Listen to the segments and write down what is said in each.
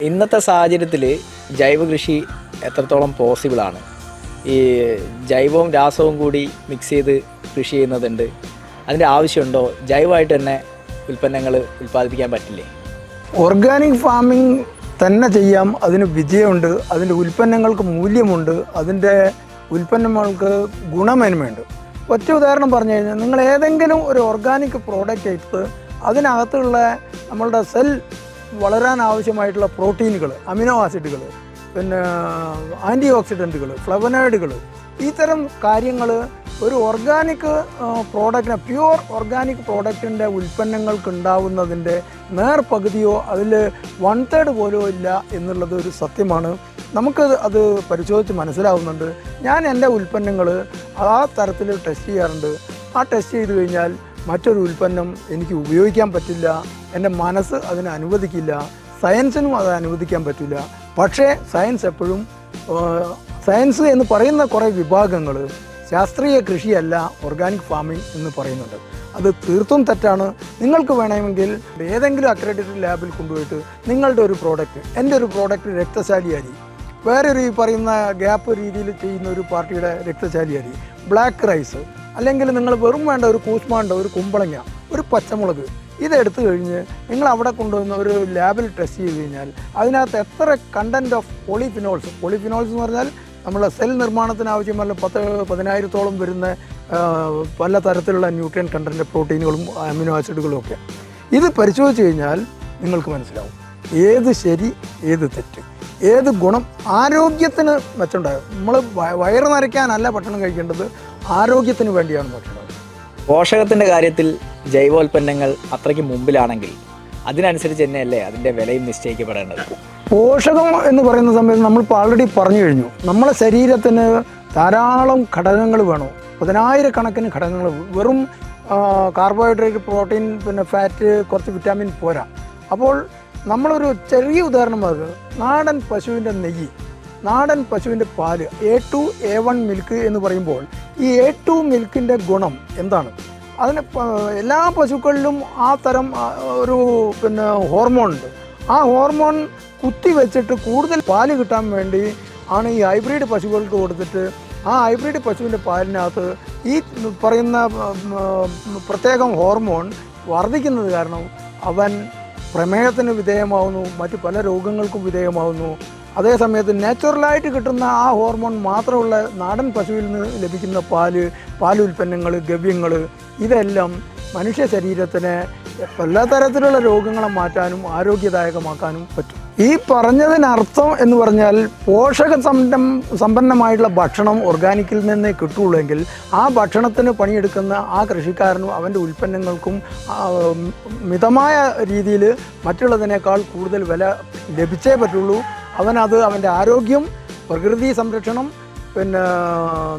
ഇന്നത്തെ സാഹചര്യത്തിൽ ജൈവ കൃഷി എത്രത്തോളം പോസിബിളാണ്? ഈ ജൈവവും രാസവും കൂടി മിക്സ് ചെയ്ത് കൃഷി ചെയ്യുന്നതുണ്ട്. അതിൻ്റെ ആവശ്യമുണ്ടോ? ജൈവമായിട്ട് തന്നെ ഉൽപ്പന്നങ്ങൾ ഉൽപ്പാദിപ്പിക്കാൻ പറ്റില്ലേ? ഓർഗാനിക് ഫാമിംഗ് തന്നെ ചെയ്യാം. അതിന് വിജയമുണ്ട്, അതിൻ്റെ ഉൽപ്പന്നങ്ങൾക്ക് മൂല്യമുണ്ട്, അതിൻ്റെ ഉൽപ്പന്നങ്ങൾക്ക് ഗുണമേന്മയുണ്ട്. ഒറ്റ ഉദാഹരണം പറഞ്ഞു കഴിഞ്ഞാൽ, നിങ്ങൾ ഏതെങ്കിലും ഒരു ഓർഗാനിക് പ്രോഡക്റ്റ് എടുത്ത് അതിനകത്തുള്ള നമ്മളുടെ സെൽ വളരാൻ ആവശ്യമായിട്ടുള്ള പ്രോട്ടീനുകൾ, അമിനോ ആസിഡുകൾ, പിന്നെ ആൻറ്റി ഓക്സിഡൻറ്റുകൾ, ഫ്ലവനോയിഡുകൾ, ഇത്തരം കാര്യങ്ങൾ ഒരു ഓർഗാനിക് പ്രോഡക്റ്റിനെ, പ്യുവർ ഓർഗാനിക് പ്രോഡക്റ്റിൻ്റെ ഉൽപ്പന്നങ്ങൾക്ക് ഉണ്ടാവുന്നതിൻ്റെ നേർപകുതിയോ അതിൽ 1/3 പോലും ഇല്ല എന്നുള്ളത് ഒരു സത്യമാണ്. നമുക്ക് അത് പരിശോധിച്ച് മനസ്സിലാവുന്നുണ്ട്. ഞാൻ എൻ്റെ ഉൽപ്പന്നങ്ങൾ ആ തരത്തിൽ ടെസ്റ്റ് ചെയ്യാറുണ്ട്. ആ ടെസ്റ്റ് ചെയ്ത് കഴിഞ്ഞാൽ മറ്റൊരു ഉൽപ്പന്നം എനിക്ക് ഉപയോഗിക്കാൻ പറ്റില്ല, എൻ്റെ മനസ്സ് അതിനെ അനുവദിക്കില്ല, സയൻസിനും അത് അനുവദിക്കാൻ പറ്റില്ല. പക്ഷേ സയൻസ് എപ്പോഴും, സയൻസ് എന്ന് പറയുന്ന കുറേ വിഭാഗങ്ങൾ ശാസ്ത്രീയ കൃഷിയല്ല ഓർഗാനിക് ഫാമിംഗ് എന്ന് പറയുന്നുണ്ട്. അത് തീർത്തും തെറ്റാണ്. നിങ്ങൾക്ക് വേണമെങ്കിൽ ഏതെങ്കിലും അക്രഡിറ്റഡ് ലാബിൽ കൊണ്ടുപോയിട്ട് നിങ്ങളുടെ ഒരു പ്രോഡക്റ്റ്, എൻ്റെ ഒരു പ്രോഡക്റ്റ് രക്തശാലി അരി, വേറൊരു ഈ പറയുന്ന ഗ്യാപ്പ് രീതിയിൽ ചെയ്യുന്ന ഒരു പാർട്ടിയുടെ രക്തശാലി അരി, ബ്ലാക്ക് റൈസ്, അല്ലെങ്കിൽ നിങ്ങൾ വെറും വേണ്ട ഒരു കൂസ്മാണ്ട, ഒരു കുമ്പളങ്ങ, ഒരു പച്ചമുളക്, ഇതെടുത്തു കഴിഞ്ഞ് നിങ്ങൾ അവിടെ കൊണ്ടുവന്ന് ഒരു ലാബിൽ ടെസ്റ്റ് ചെയ്ത് കഴിഞ്ഞാൽ അതിനകത്ത് എത്ര കണ്ടൻറ്റ് ഓഫ് പോളിഫിനോൾസ് എന്ന് പറഞ്ഞാൽ നമ്മളെ സെൽ നിർമ്മാണത്തിന് ആവശ്യമുള്ള 10,000-ഓളം വരുന്ന പല തരത്തിലുള്ള ന്യൂട്രിയൻ കണ്ടൻറ്റ്, പ്രോട്ടീനുകളും അമിനോ ആസിഡുകളും ഒക്കെ, ഇത് പരിശോധിച്ച് കഴിഞ്ഞാൽ നിങ്ങൾക്ക് മനസ്സിലാവും ഏത് ശരി, ഏത് തെറ്റ്, ഏത് ഗുണം. ആരോഗ്യത്തിന് മെച്ചമുണ്ടാകും. നമ്മൾ വയറ് നിറയ്ക്കാനല്ല ഭക്ഷണം കഴിക്കേണ്ടത്, ആരോഗ്യത്തിന് വേണ്ടിയാണ് ഭക്ഷണം. പോഷകത്തിൻ്റെ കാര്യത്തിൽ ജൈവോൽപ്പന്നങ്ങൾ അത്രയ്ക്ക് മുമ്പിലാണെങ്കിൽ അതിനനുസരിച്ച് തന്നെയല്ലേ അതിൻ്റെ വിലയും നിശ്ചയിക്കപ്പെടേണ്ടത്? പോഷകം എന്ന് പറയുന്ന സമയത്ത് നമ്മളിപ്പോൾ ആൾറെഡി പറഞ്ഞു കഴിഞ്ഞു, നമ്മളെ ശരീരത്തിന് ധാരാളം ഘടകങ്ങൾ വേണം, 10,000-കണക്കിന് ഘടകങ്ങൾ. വെറും കാർബോഹൈഡ്രേറ്റ്, പ്രോട്ടീൻ, പിന്നെ ഫാറ്റ്, കുറച്ച് വിറ്റാമിൻ പോരാ. അപ്പോൾ നമ്മളൊരു ചെറിയ ഉദാഹരണം പറയുക, നാടൻ പശുവിൻ്റെ നെയ്യ്, നാടൻ പശുവിൻ്റെ പാല്, A2, A1 മിൽക്ക് എന്ന് പറയുമ്പോൾ ഈ A2 മിൽക്കിൻ്റെ ഗുണം എന്താണ്? അതിന് എല്ലാ പശുക്കളിലും ആ തരം ഒരു ഹോർമോൺ ഉണ്ട്. ആ ഹോർമോൺ കുത്തിവെച്ചിട്ട് കൂടുതൽ പാല് കിട്ടാൻ വേണ്ടി ആണ് ഈ ഹൈബ്രിഡ് പശുക്കൾക്ക് കൊടുത്തിട്ട് ആ ഹൈബ്രിഡ് പശുവിൻ്റെ പാലിനകത്ത് ഈ പറയുന്ന പ്രത്യേകം ഹോർമോൺ വർദ്ധിക്കുന്നത് കാരണം അവൻ പ്രമേഹത്തിന് വിധേയമാവുന്നു, മറ്റു പല രോഗങ്ങൾക്കും വിധേയമാവുന്നു. അതേസമയത്ത് നാച്ചുറലായിട്ട് കിട്ടുന്ന ആ ഹോർമോൺ മാത്രമുള്ള നാടൻ പശുവിൽ നിന്ന് ലഭിക്കുന്ന പാലുൽപ്പന്നങ്ങൾ, ഗവ്യങ്ങൾ, ഇതെല്ലാം മനുഷ്യ ശരീരത്തിന് എല്ലാ തരത്തിലുള്ള രോഗങ്ങളെ മാറ്റാനും ആരോഗ്യദായകമാക്കാനും പറ്റും. ഈ പറഞ്ഞതിനർത്ഥം എന്ന് പറഞ്ഞാൽ പോഷക സമ്പന്നമായിട്ടുള്ള ഭക്ഷണം ഓർഗാനിക്കിൽ നിന്നേ കിട്ടുള്ളെങ്കിൽ ആ ഭക്ഷണത്തിന് പണിയെടുക്കുന്ന ആ കൃഷിക്കാരനും അവൻ്റെ ഉൽപ്പന്നങ്ങൾക്കും മിതമായ രീതിയിൽ മറ്റുള്ളതിനേക്കാൾ കൂടുതൽ വില ലഭിച്ചേ പറ്റുള്ളൂ. അവൻ്റെ ആരോഗ്യം, പ്രകൃതി സംരക്ഷണം, പിന്നെ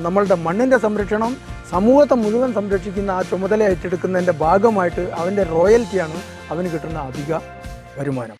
നമ്മളുടെ മണ്ണിൻ്റെ സംരക്ഷണം, സമൂഹത്തെ മുഴുവൻ സംരക്ഷിക്കുന്ന ആ ചുമതല ഏറ്റെടുക്കുന്നതിൻ്റെ ഭാഗമായിട്ട് അവൻ്റെ റോയൽറ്റിയാണ് അവന് കിട്ടുന്ന അധിക വരുമാനം.